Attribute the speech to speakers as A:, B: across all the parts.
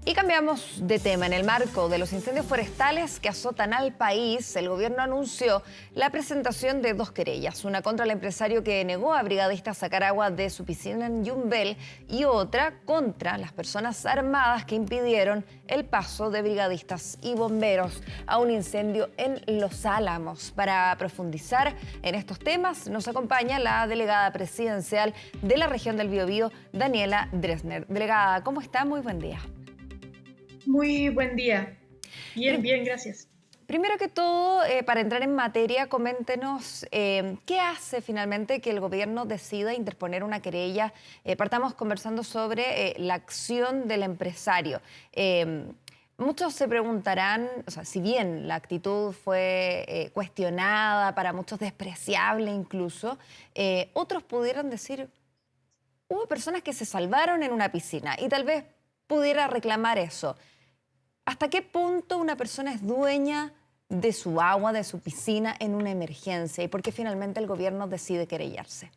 A: Y cambiamos de tema. En el marco de los incendios forestales que azotan al país, el gobierno anunció la presentación de dos querellas. Una contra el empresario que negó a brigadistas sacar agua de su piscina en Yumbel y otra contra las personas armadas que impidieron el paso de brigadistas y bomberos a un incendio en Los Álamos. Para profundizar en estos temas nos acompaña la delegada presidencial de la región del Biobío, Daniela Dresner. Delegada, ¿cómo está? Muy buen día.
B: Muy buen día. Bien,
A: Prim-
B: bien, gracias.
A: Primero que todo, para entrar en materia, coméntenos qué hace finalmente que el gobierno decida interponer una querella. Partamos conversando sobre la acción del empresario. Muchos se preguntarán, o sea, si bien la actitud fue cuestionada, para muchos despreciable incluso, otros pudieran decir, hubo personas que se salvaron en una piscina y tal vez pudiera reclamar eso. ¿Hasta qué punto una persona es dueña de su agua, de su piscina en una emergencia? ¿Y por qué finalmente el gobierno decide querellarse?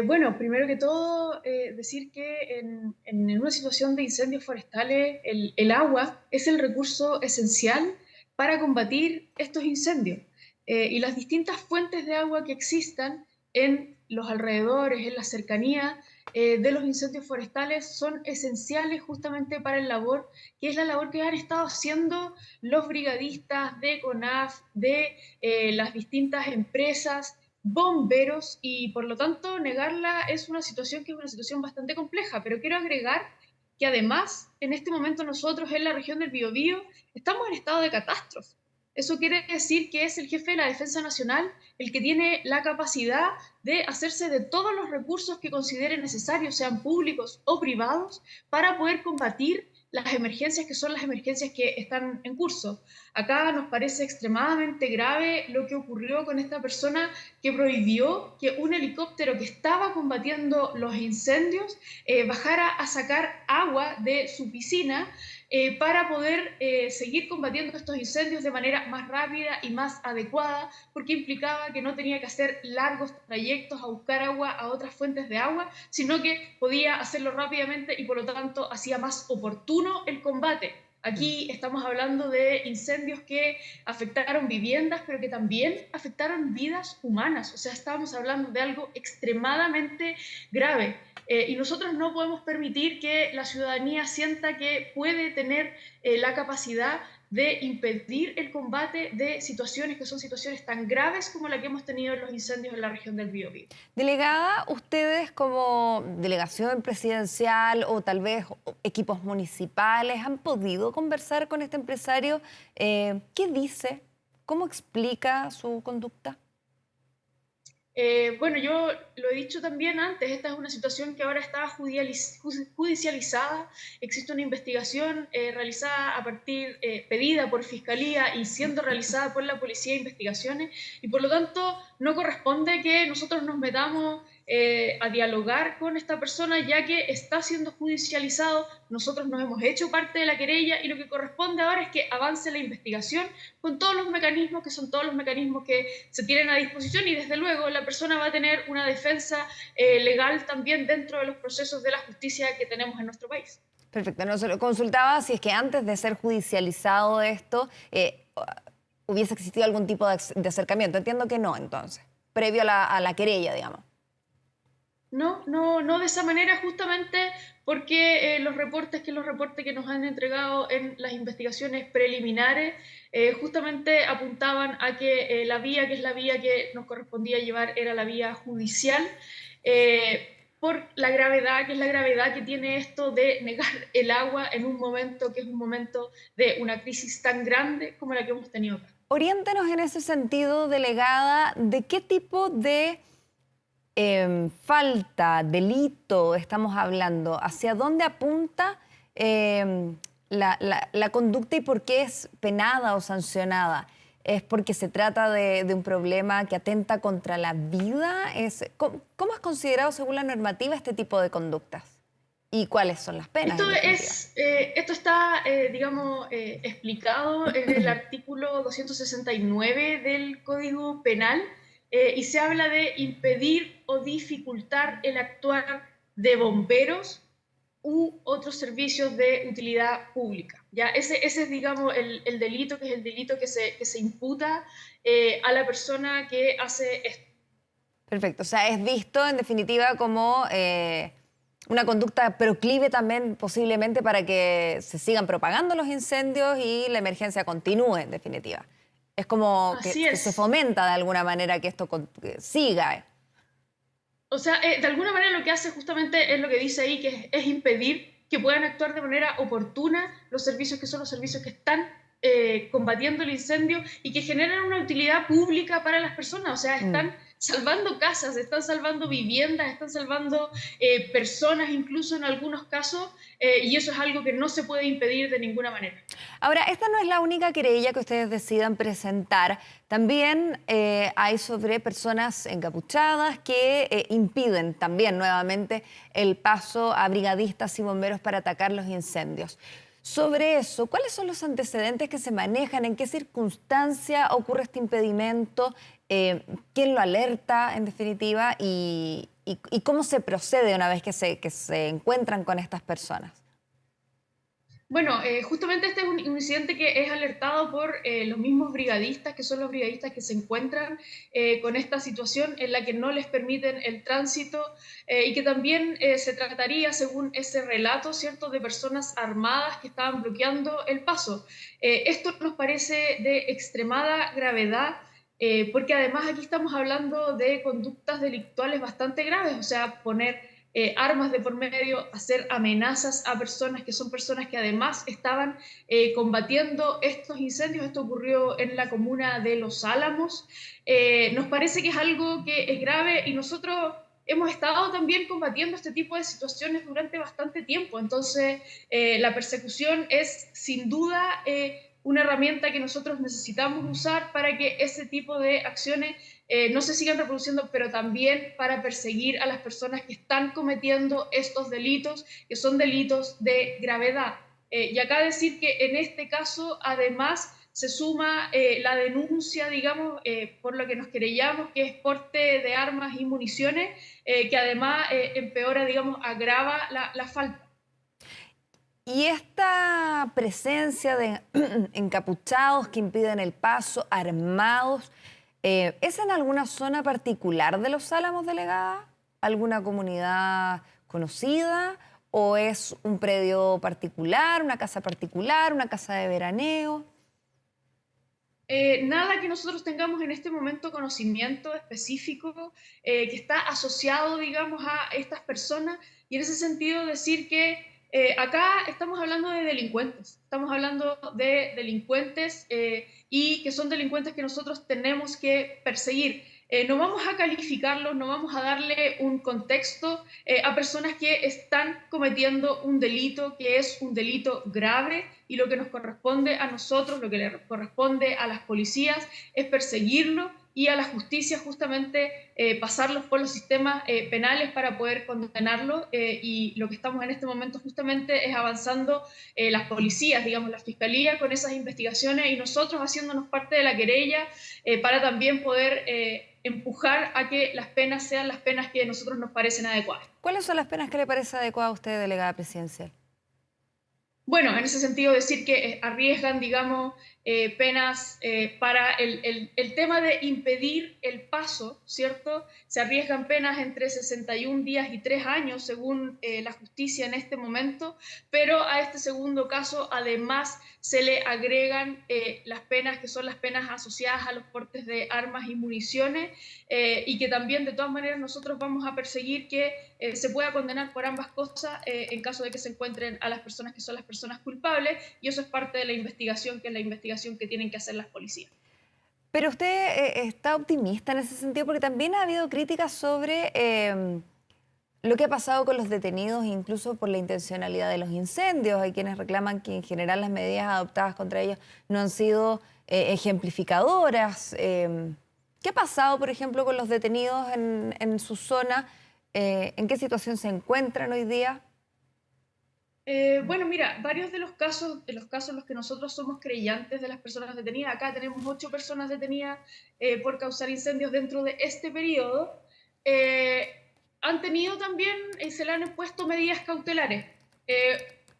B: Bueno, primero que todo, decir que en una situación de incendios forestales, el agua es el recurso esencial para combatir estos incendios. Y las distintas fuentes de agua que existan en los alrededores, en la cercanía de los incendios forestales, son esenciales justamente para el labor, que es la labor que han estado haciendo los brigadistas de CONAF, de las distintas empresas, bomberos, y por lo tanto negarla es una situación que es una situación bastante compleja, pero quiero agregar que además en este momento nosotros en la región del Biobío estamos en estado de catástrofe. Eso quiere decir que es el jefe de la Defensa Nacional el que tiene la capacidad de hacerse de todos los recursos que considere necesarios, sean públicos o privados, para poder combatir las emergencias que son las emergencias que están en curso. Acá nos parece extremadamente grave lo que ocurrió con esta persona que prohibió que un helicóptero que estaba combatiendo los incendios bajara a sacar agua de su piscina para poder seguir combatiendo estos incendios de manera más rápida y más adecuada, porque implicaba que no tenía que hacer largos trayectos a buscar agua a otras fuentes de agua, sino que podía hacerlo rápidamente y por lo tanto hacía más oportuno el combate. Aquí estamos hablando de incendios que afectaron viviendas, pero que también afectaron vidas humanas. O sea, estábamos hablando de algo extremadamente grave. Y nosotros no podemos permitir que la ciudadanía sienta que puede tener la capacidad de impedir el combate de situaciones que son situaciones tan graves como la que hemos tenido en los incendios en la región del Biobío.
A: Delegada, ustedes como delegación presidencial o tal vez equipos municipales, ¿han podido conversar con este empresario? ¿Qué dice? ¿Cómo explica su conducta?
B: Bueno, yo lo he dicho también antes, esta es una situación que ahora está judicializada, existe una investigación realizada a partir, pedida por Fiscalía y siendo realizada por la Policía de Investigaciones, y por lo tanto no corresponde que nosotros nos metamos a dialogar con esta persona, ya que está siendo judicializado. Nosotros nos hemos hecho parte de la querella y lo que corresponde ahora es que avance la investigación con todos los mecanismos, que son todos los mecanismos que se tienen a disposición, y desde luego la persona va a tener una defensa legal también dentro de los procesos de la justicia que tenemos en nuestro país.
A: Perfecto, no se lo consultaba si es que antes de ser judicializado esto hubiese existido algún tipo de acercamiento. Entiendo que no, entonces, previo a la querella, digamos.
B: No, no, no de esa manera, justamente porque los reportes que nos han entregado en las investigaciones preliminares justamente apuntaban a que la vía, que es la vía que nos correspondía llevar, era la vía judicial, por la gravedad, que es la gravedad que tiene esto de negar el agua en un momento que es un momento de una crisis tan grande como la que hemos tenido acá.
A: Oriéntenos en ese sentido, delegada, de qué tipo de falta, delito estamos hablando, hacia dónde apunta la conducta y por qué es penada o sancionada. ¿Es porque se trata de un problema que atenta contra la vida? ¿Cómo es considerado según la normativa este tipo de conductas? ¿Y cuáles son las penas, en definitiva?
B: Esto está, digamos, explicado en el artículo 269 del Código Penal, y se habla de impedir o dificultar el actuar de bomberos u otros servicios de utilidad pública. ¿Ya? Ese es, digamos, el delito, que es el delito que se imputa a la persona que hace esto.
A: Perfecto, o sea, es visto en definitiva como una conducta proclive también posiblemente para que se sigan propagando los incendios y la emergencia continúe en definitiva. Es como
B: Así
A: que se
B: es.
A: fomenta de alguna manera que esto que siga.
B: O sea, de alguna manera lo que hace justamente es lo que dice ahí, que es impedir que puedan actuar de manera oportuna los servicios que son los servicios que están combatiendo el incendio y que generan una utilidad pública para las personas. O sea,
A: Mm.
B: están salvando casas, están salvando viviendas, están salvando personas incluso en algunos casos, y eso es algo que no se puede impedir de ninguna manera.
A: Ahora, esta no es la única querella que ustedes decidan presentar. También hay sobre personas encapuchadas que impiden también nuevamente el paso a brigadistas y bomberos para atacar los incendios. Sobre eso, ¿cuáles son los antecedentes que se manejan? ¿En qué circunstancia ocurre este impedimento? ¿Quién lo alerta en definitiva? ¿Y cómo se procede una vez que se encuentran con estas personas?
B: Bueno, justamente este es un incidente que es alertado por los mismos brigadistas, que son los brigadistas que se encuentran con esta situación en la que no les permiten el tránsito, y que también se trataría, según ese relato, ¿cierto?, de personas armadas que estaban bloqueando el paso. Esto nos parece de extremada gravedad. Porque además aquí estamos hablando de conductas delictuales bastante graves, o sea, poner armas de por medio, hacer amenazas a personas que son personas que además estaban combatiendo estos incendios. Esto ocurrió en la comuna de Los Álamos. Nos parece que es algo que es grave y nosotros hemos estado también combatiendo este tipo de situaciones durante bastante tiempo. Entonces, la persecución es sin duda una herramienta que nosotros necesitamos usar para que ese tipo de acciones no se sigan reproduciendo, pero también para perseguir a las personas que están cometiendo estos delitos, que son delitos de gravedad. Y acá decir que en este caso, además, se suma la denuncia, digamos, por lo que nos querellamos, que es porte de armas y municiones, que además empeora, digamos, agrava la falta.
A: Y esta presencia de encapuchados que impiden el paso, armados, ¿es en alguna zona particular de Los Álamos, delegada? ¿Alguna comunidad conocida? ¿O es un predio particular, una casa de veraneo?
B: Nada que nosotros tengamos en este momento conocimiento específico que está asociado, digamos, a estas personas, y en ese sentido decir que acá estamos hablando de delincuentes, estamos hablando de delincuentes y que son delincuentes que nosotros tenemos que perseguir. No vamos a calificarlos, no vamos a darle un contexto a personas que están cometiendo un delito que es un delito grave, y lo que nos corresponde a nosotros, lo que le corresponde a las policías es perseguirlo y a la justicia justamente pasarlos por los sistemas penales para poder condenarlo, y lo que estamos en este momento justamente es avanzando las policías, digamos, la fiscalía con esas investigaciones y nosotros haciéndonos parte de la querella para también poder empujar a que las penas sean las penas que a nosotros nos parecen adecuadas.
A: ¿Cuáles son las penas que le parece adecuada a usted, delegada presidencial?
B: Bueno, en ese sentido decir que arriesgan, digamos, penas para el tema de impedir el paso, ¿cierto? Se arriesgan penas entre 61 días y 3 años, según la justicia en este momento, pero a este segundo caso además se le agregan las penas que son las penas asociadas a los portes de armas y municiones, y que también de todas maneras nosotros vamos a perseguir que se pueda condenar por ambas cosas en caso de que se encuentren a las personas que son las personas culpables, y eso es parte de la investigación, que es la investigación que tienen que hacer las policías.
A: Pero usted está optimista en ese sentido, porque también ha habido críticas sobre lo que ha pasado con los detenidos, incluso por la intencionalidad de los incendios. Hay quienes reclaman que en general las medidas adoptadas contra ellos no han sido ejemplificadoras. ¿Qué ha pasado, por ejemplo, con los detenidos en su zona? ¿En qué situación se encuentran hoy día?
B: Bueno, mira, varios de los casos en los que nosotros somos creyentes de las personas detenidas, acá tenemos 8 personas detenidas por causar incendios dentro de este periodo, han tenido también, se le han puesto medidas cautelares.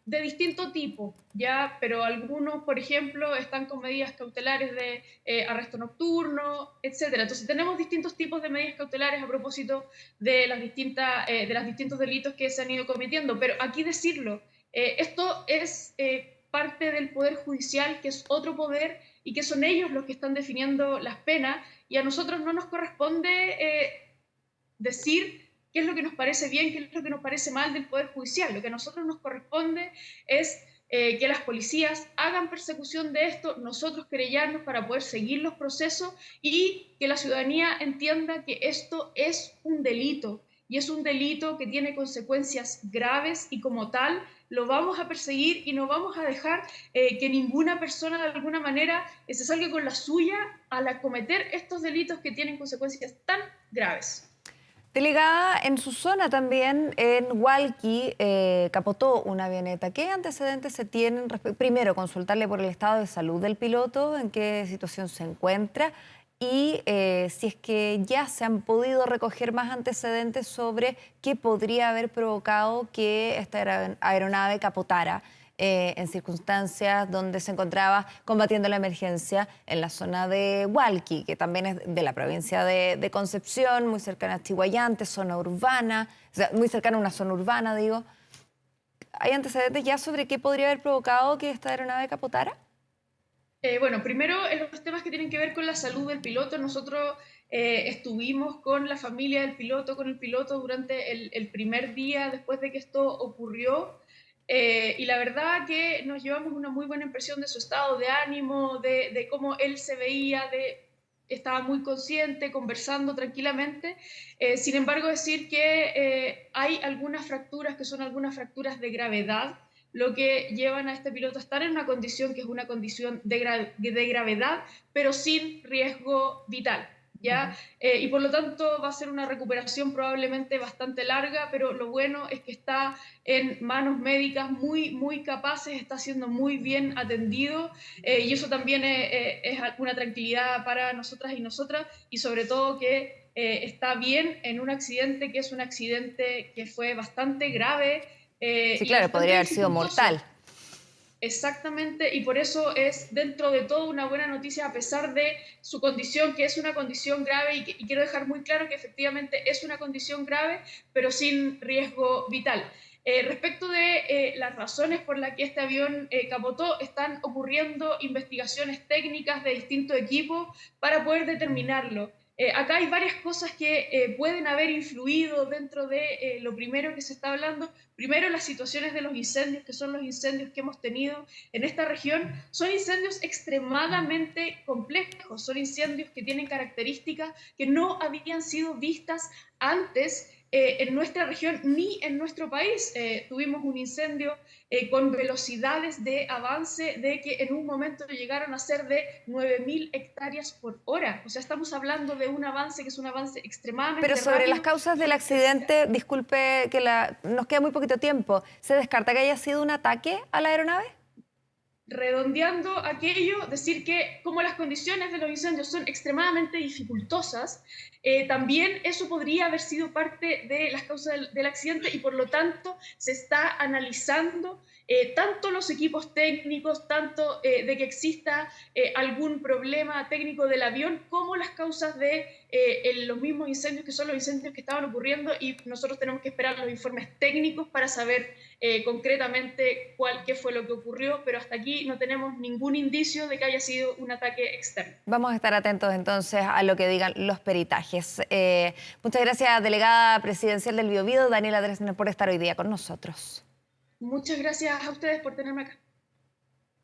B: de distinto tipo, ¿ya? Pero algunos, por ejemplo, están con medidas cautelares de arresto nocturno, etcétera. Entonces tenemos distintos tipos de medidas cautelares a propósito de de los distintos delitos que se han ido cometiendo. Pero aquí decirlo, esto es parte del Poder Judicial, que es otro poder y que son ellos los que están definiendo las penas, y a nosotros no nos corresponde decir qué es lo que nos parece bien, qué es lo que nos parece mal del Poder Judicial. Lo que a nosotros nos corresponde es que las policías hagan persecución de esto, nosotros querellarnos para poder seguir los procesos y que la ciudadanía entienda que esto es un delito y es un delito que tiene consecuencias graves y como tal lo vamos a perseguir y no vamos a dejar que ninguna persona de alguna manera se salga con la suya al acometer estos delitos que tienen consecuencias tan graves.
A: Delegada, en su zona también, en Hualqui, capotó una avioneta. ¿Qué antecedentes se tienen? Primero, consultarle por el estado de salud del piloto, en qué situación se encuentra y si es que ya se han podido recoger más antecedentes sobre qué podría haber provocado que esta aeronave capotara en circunstancias donde se encontraba combatiendo la emergencia en la zona de Hualqui, que también es de la provincia de Concepción, muy cercana a Chihuayante, zona urbana, o sea, muy cercana a una zona urbana, digo. ¿Hay antecedentes ya sobre qué podría haber provocado que esta aeronave capotara?
B: Bueno, primero en los temas que tienen que ver con la salud del piloto, nosotros estuvimos con la familia del piloto, con el piloto durante el primer día después de que esto ocurrió. Y la verdad que nos llevamos una muy buena impresión de su estado de ánimo, de cómo él se veía, estaba muy consciente, conversando tranquilamente. Sin embargo, decir que hay algunas fracturas que son algunas fracturas de gravedad, lo que llevan a este piloto a estar en una condición que es una condición de gravedad, pero sin riesgo vital. ¿Ya? Y por lo tanto va a ser una recuperación probablemente bastante larga, pero lo bueno es que está en manos médicas muy capaces, está siendo muy bien atendido, y eso también es una tranquilidad para nosotras y nosotras, y sobre todo que está bien en un accidente que es un accidente que fue bastante grave
A: Sí,
B: y
A: claro,
B: bastante
A: podría haber sido mortal.
B: dificultoso. Exactamente, y por eso es dentro de todo una buena noticia a pesar de su condición, que es una condición grave, y quiero dejar muy claro que efectivamente es una condición grave, pero sin riesgo vital. Respecto de las razones por las que este avión capotó, están ocurriendo investigaciones técnicas de distintos equipos para poder determinarlo. Acá hay varias cosas que pueden haber influido dentro de lo primero que se está hablando. Primero, las situaciones de los incendios, que son los incendios que hemos tenido en esta región, son incendios extremadamente complejos, son incendios que tienen características que no habían sido vistas antes en nuestra región ni en nuestro país. Tuvimos un incendio con velocidades de avance de que en un momento llegaron a ser de 9.000 hectáreas por hora. O sea, estamos hablando de un avance que es un avance
A: Pero
B: extremadamente
A: sobre las
B: rápido.
A: causas del accidente, disculpe que nos queda muy poquito tiempo, ¿se descarta que haya sido un ataque a la aeronave?
B: Redondeando aquello, decir que como las condiciones de los incendios son extremadamente dificultosas, también eso podría haber sido parte de las causas del accidente y por lo tanto se está analizando tanto los equipos técnicos, tanto de que exista algún problema técnico del avión, como las causas de los mismos incendios, que son los incendios que estaban ocurriendo, y nosotros tenemos que esperar los informes técnicos para saber concretamente qué fue lo que ocurrió, pero hasta aquí no tenemos ningún indicio de que haya sido un ataque externo.
A: Vamos a estar atentos entonces a lo que digan los peritajes. Muchas gracias, delegada presidencial del Biobío, Daniela Dresner, por estar hoy día con nosotros.
B: Muchas gracias a ustedes por tenerme acá.